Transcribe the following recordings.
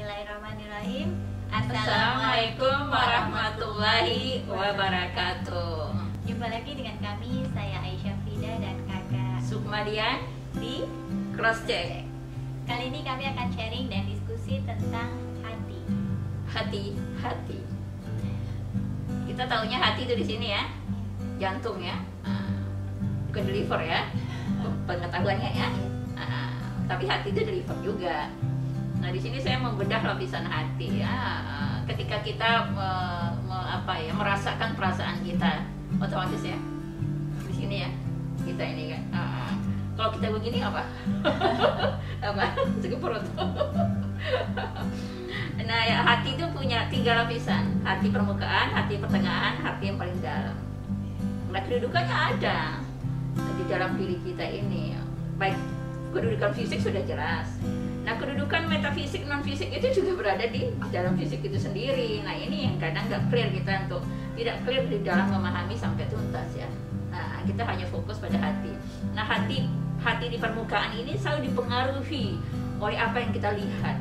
Bismillahirrahmanirrahim. Assalamualaikum warahmatullahi wabarakatuh. Jumpa lagi dengan kami, saya Aisyah Fida dan kakak Sukmadian di Crosscheck. Kali ini kami akan sharing dan diskusi tentang hati. Hati. Kita taunya hati itu di sini ya, jantung ya, bukan the liver ya, pengetahuannya ya. Tapi hati itu the liver juga. Nah di sini saya membedah lapisan hati ya. Ketika kita merasakan perasaan kita, otomatis ya di sini ya kita ini kan. Kalau kita begini apa? Sakit perut. Nah ya, hati itu punya 3 lapisan: hati permukaan, hati pertengahan, hati yang paling dalam. Nah kedudukannya ada di dalam diri kita ini. Baik kedudukan fisik sudah jelas. Nah kedudukan metafisik non fisik itu juga berada di dalam fisik itu sendiri. Nah ini yang kadang nggak clear kita, untuk tidak clear di dalam memahami sampai tuntas ya. Nah kita hanya fokus pada hati. Nah hati di permukaan ini selalu dipengaruhi oleh apa yang kita lihat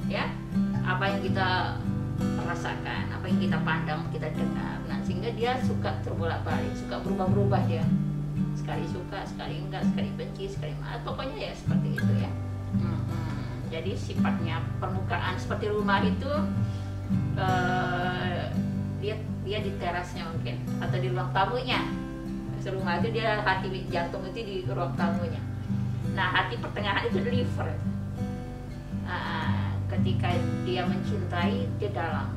ya, apa yang kita rasakan, apa yang kita pandang, kita dengar. Nah sehingga dia suka terbolak-balik, suka berubah-berubah dia. Sekali suka, sekali enggak, sekali benci, sekali marah. Pokoknya ya seperti itu ya. Jadi sifatnya permukaan seperti rumah itu, dia di terasnya mungkin, atau di ruang tamunya. Rumah itu dia, hati jantung itu di ruang tamunya. Nah hati pertengahan itu the liver. Ketika dia mencintai, dia dalam.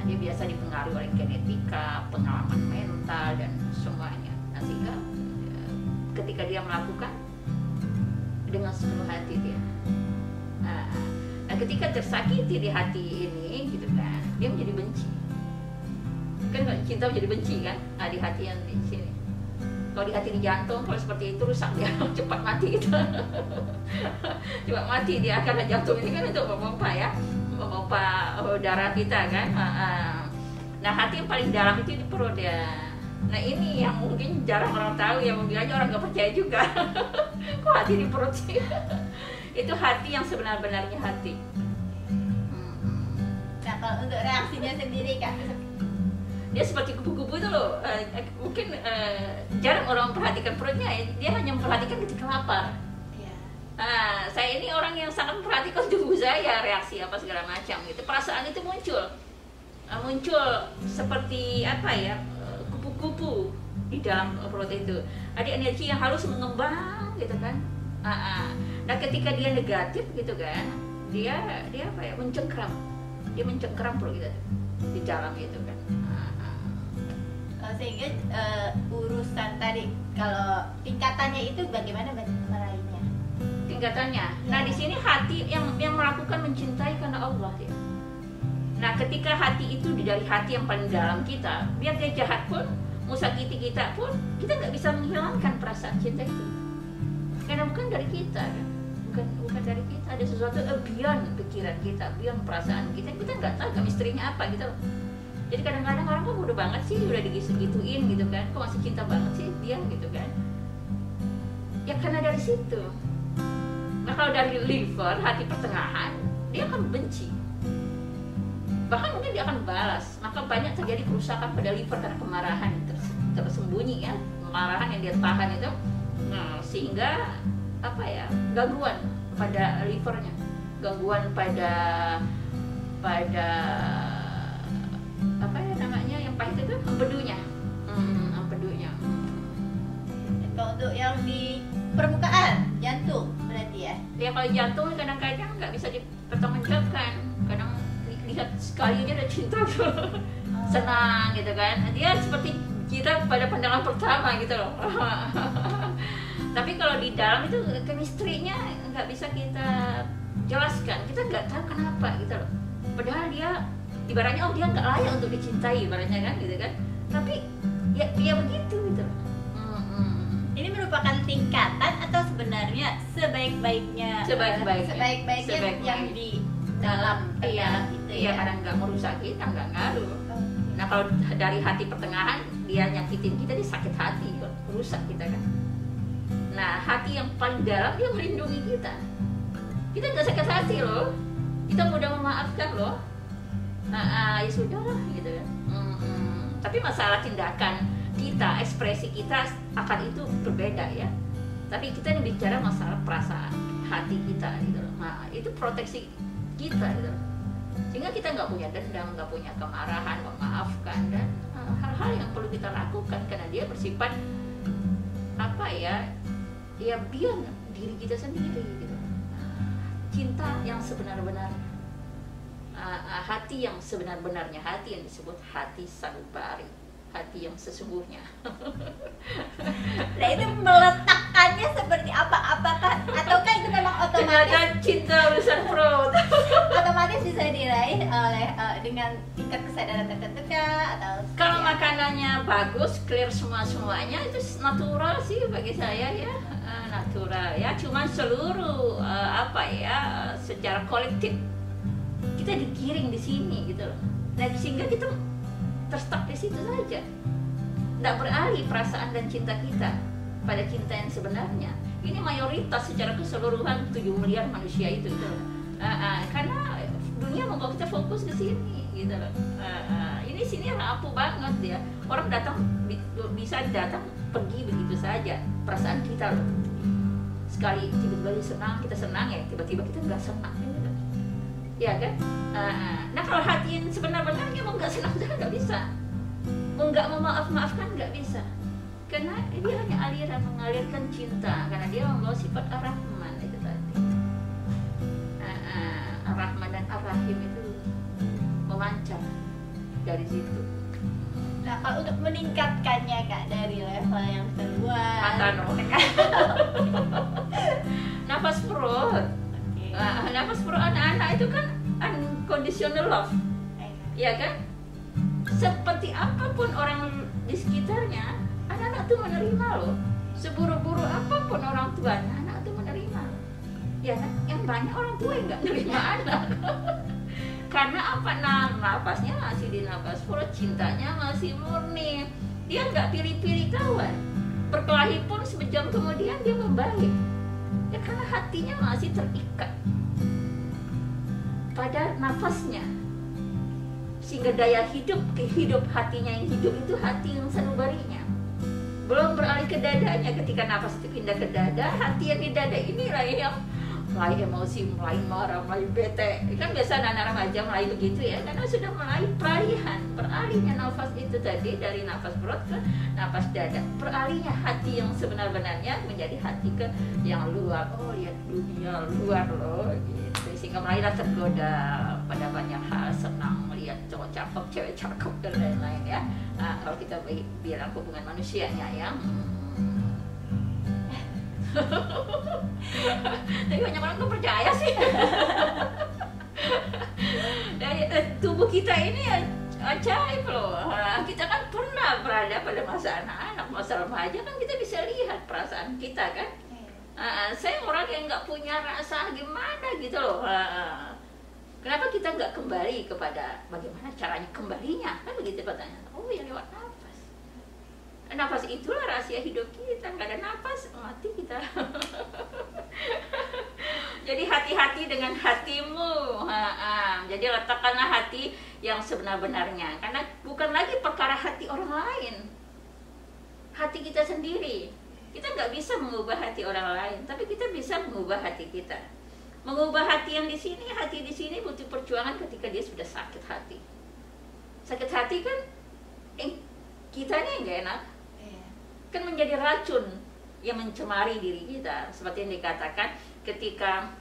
Dia biasa dipengaruhi oleh genetika, pengalaman mental dan semuanya. Nah sehingga ketika dia melakukan dengan sepenuh hati dia. Nah ketika tersakiti di hati ini gitu kan, dia menjadi benci. Kan cinta menjadi benci kan? Nah di hati yang di sini. Kalau di hati di jantung, kalau seperti itu rusak dia, cepat mati itu. Cepat mati dia, karena jantung ini kan untuk memompa ya, memompa darah kita kan. Nah hati yang paling dalam itu di perut ya. Nah ini yang mungkin jarang orang tahu ya, mungkin aja orang nggak percaya juga. Kok hati di perut sih? Itu hati yang sebenar-benarnya hati. Nah kalau untuk reaksinya sendiri Kak, dia seperti kupu-kupu itu loh. Mungkin jarang orang memperhatikan perutnya, dia hanya memperhatikan ketika lapar. Saya ini orang yang sangat memperhatikan tubuh saya, reaksi apa segala macam gitu. Perasaan itu muncul seperti apa ya, kupu-kupu di dalam perut itu. Ada energi yang halus mengembang gitu kan. Nah ketika dia negatif gitu kan, dia apa ya, mencengkram. Dia mencengkram perut kita di dalam itu kan. Sehingga urusan tadi, kalau tingkatannya itu bagaimana meraihnya? Tingkatannya. Nah di sini hati yang melakukan mencintai karena Allah ya. Nah ketika hati itu dari hati yang paling dalam kita, biar dia jahat pun, mau sakiti kita pun, kita nggak bisa menghilangkan perasaan cinta itu. Karena bukan dari kita kan, bukan dari kita. Ada sesuatu beyond pikiran kita, beyond perasaan kita nggak tahu chemistry-nya apa gitu loh. Jadi kadang-kadang orang kok bodoh banget sih, udah digituin gitu kan, kok masih cinta banget sih dia gitu kan. Ya karena dari situ. Nah kalau dari liver, hati pertengahan, dia akan benci. Bahkan mungkin dia akan balas. Maka banyak terjadi kerusakan pada liver karena kemarahan tersembunyi ya, kemarahan yang dia tahan itu. Nah, sehingga apa ya, gangguan pada livernya, gangguan pada apa ya namanya yang pahit itu, empedunya. Kalau untuk yang di permukaan jantung berarti ya? Ya kalau jantung kadang-kadang nggak bisa dipertanggungjawabkan. Kadang lihat sekali aja udah cinta senang gitu kan. Dia seperti kita pada pandangan pertama gitu loh. Tapi kalau di dalam itu chemistry-nya nggak bisa kita jelaskan. Kita nggak tahu kenapa gitu loh. Padahal dia ibaratnya dia nggak layak untuk dicintai ibaratnya kan gitu kan. Tapi ya dia begitu gitu. Ini merupakan tingkatan atau sebenarnya sebaik-baiknya yang di dalam terdalam itu ya? Kadang nggak merusak kita, nggak ngaruh. Nah kalau dari hati pertengahan dia nyakitin kita, dia sakit hati, rusak kita kan. Nah hati yang paling dalam dia melindungi kita. Kita nggak sakit hati loh, kita mudah memaafkan loh. Ya sudah lah gitu kan. Tapi masalah tindakan kita, ekspresi kita akan itu berbeda ya. Tapi kita ini bicara masalah perasaan hati kita gitu loh. Nah, itu proteksi kita gitu loh. Sehingga kita nggak punya dendam, nggak punya kemarahan, memaafkan, dan hal-hal yang perlu kita lakukan karena dia bersifat apa ya biar diri kita sendiri gitu. Cinta yang sebenar-benarnya, hati yang sebenar-benarnya, hati yang disebut hati sanubari, hati yang sesungguhnya. Nah itu meletakkannya seperti apa? Ataukah itu memang otomatis? Jangan cinta urusan perut. Otomatis bisa diraih oleh dengan tingkat kesadaran tertentu kah? Atau kalau makanannya bagus, clear semuanya itu natural sih bagi saya ya, natural ya. Cuman seluruh secara kolektif kita digiring di sini gitu loh. Nah sehingga kita terstuck di situ saja, tidak beralih perasaan dan cinta kita pada cinta yang sebenarnya. Ini mayoritas secara keseluruhan 7 miliar manusia itu gitu loh. Karena dunia membawa kita fokus ke sini gitu loh. Ini sini rapuh banget ya. Orang datang bisa datang pergi begitu saja. Perasaan kita loh. Sekali tiba-tiba senang, kita senang ya, tiba-tiba kita nggak senang gitu loh. Ya kan? Nah kalau hati yang sebenar-benarnya mau nggak senang juga nggak bisa, mau nggak memaafkan nggak bisa, karena dia hanya aliran mengalirkan cinta, karena dia membawa sifat ar-Rahman itu tadi. Ar-Rahman dan ar-Rahim itu memancar dari situ. Nah kalau untuk meningkatkannya Kak dari level yang kedua, nafas perut. Nafas perut anak-anak itu kan unconditional love, ya kan? Seperti apapun orang di sekitarnya, anak-anak tuh menerima loh. Seburuk-buruk apapun orang tuanya, anak tuh menerima loh. Ya kan? Yang banyak orang tua yang nggak menerima anak. Karena apa? Nafasnya masih di nafas perut, cintanya masih murni. Dia nggak pilih-pilih kawan. Berkelahi pun sejam kemudian dia membaik. Ya karena hatinya masih terikat pada nafasnya, sehingga daya hidup hatinya yang hidup itu hati yang sanubarinya. Belum beralih ke dadanya. Ketika nafas itu pindah ke dada, hati yang di dada inilah yang mulai emosi, mulai marah, mulai bete. Kan biasa anak-anak remaja mulai begitu ya, karena sudah mulai peralihan, beralihnya nafas itu tadi dari nafas perut ke nafas dada. Peralihnya hati yang sebenar-benarnya menjadi hati ke yang luar. Oh lihat dunia luar loh gitu. Sehingga mulailah tergoda pada banyak hal, senang melihat cowok cakep, cewek cakep dan lain-lain ya. Kalau kita bilang hubungan manusianya yang tapi banyak orang tuh percaya sih. Dari tubuh kita ini ajaib loh. Kita kan pernah berada pada masa anak-anak, masa remaja kan kita bisa lihat perasaan kita kan. Saya orang yang nggak punya rasa gimana gitu loh. Kenapa kita nggak kembali kepada bagaimana caranya kembalinya? Kan begitu pertanyaan. Oh ya lewat nafas. Nafas itulah rahasia hidup kita. Nggak ada nafas mati kita. Jadi hati-hati dengan hatimu. Jadi letakkanlah hati yang sebenar-benarnya. Karena bukan lagi perkara hati orang lain, hati kita sendiri. Kita nggak bisa mengubah hati orang lain, tapi kita bisa mengubah hati kita. Mengubah hati yang di sini, hati di sini butuh perjuangan ketika dia sudah sakit hati. Sakit hati kan, kitanya yang nggak enak. Kan menjadi racun yang mencemari diri kita. Seperti yang dikatakan ketika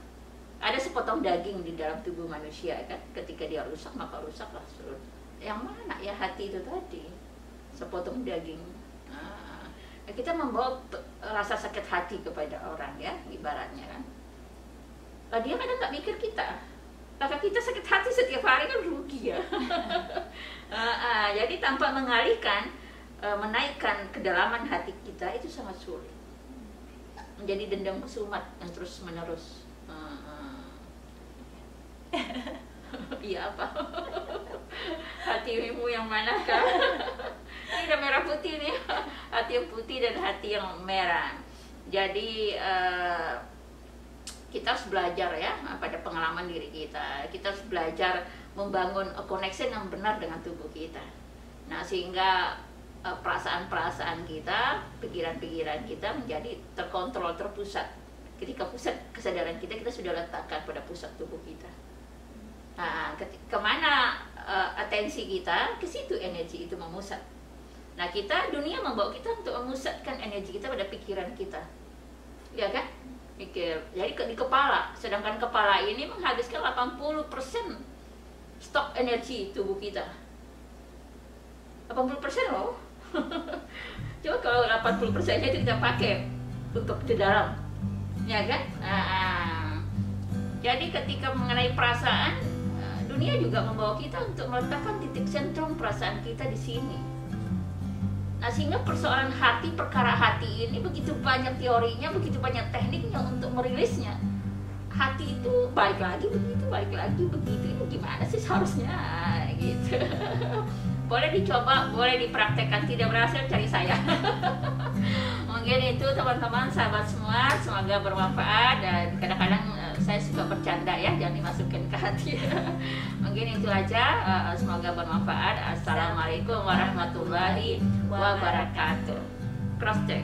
ada sepotong daging di dalam tubuh manusia kan, ketika dia rusak maka rusaklah seluruh. Yang mana ya hati itu tadi, sepotong daging. Kita membawa rasa sakit hati kepada orang ya, ibaratnya kan. Dia kadang nggak mikir kita. Kalau kita sakit hati setiap hari kan rugi ya. Jadi tanpa mengalihkan, menaikkan kedalaman hati kita itu sangat sulit. Menjadi dendam kesumat yang terus menerus. Iya apa? Hatimu yang manakah? Ini udah merah putih nih. Hati yang putih dan hati yang merah. Jadi kita harus belajar ya pada pengalaman diri kita. Kita harus belajar membangun connection yang benar dengan tubuh kita. Nah, sehingga perasaan-perasaan kita, pikiran-pikiran kita menjadi terkontrol, terpusat. Ketika pusat kesadaran kita sudah letakkan pada pusat tubuh kita. Nah, kemana atensi kita, ke situ energi itu memusat. Nah, dunia membawa kita untuk memusatkan energi kita pada pikiran kita. Ya kan? Pikir. Jadi di kepala, sedangkan kepala ini menghabiskan 80% stok energi tubuh kita. 80% loh. Coba kalau 80%-nya itu kita pakai untuk di dalam, ya kan? Jadi ketika mengenai perasaan, dunia juga membawa kita untuk meletakkan titik sentrum perasaan kita di sini. Nah, sehingga persoalan hati, perkara hati ini begitu banyak teorinya, begitu banyak tekniknya untuk merilisnya. Hati itu balik lagi begitu, balik lagi begitu. Ini gimana sih seharusnya gitu. Boleh dicoba, boleh dipraktekkan, tidak berhasil cari saya. Mungkin itu teman-teman, sahabat semua, semoga bermanfaat. Dan kadang-kadang saya suka bercanda ya, jangan dimasukin ke hati. Mungkin itu aja, semoga bermanfaat. Assalamualaikum warahmatullahi wabarakatuh. Cross check.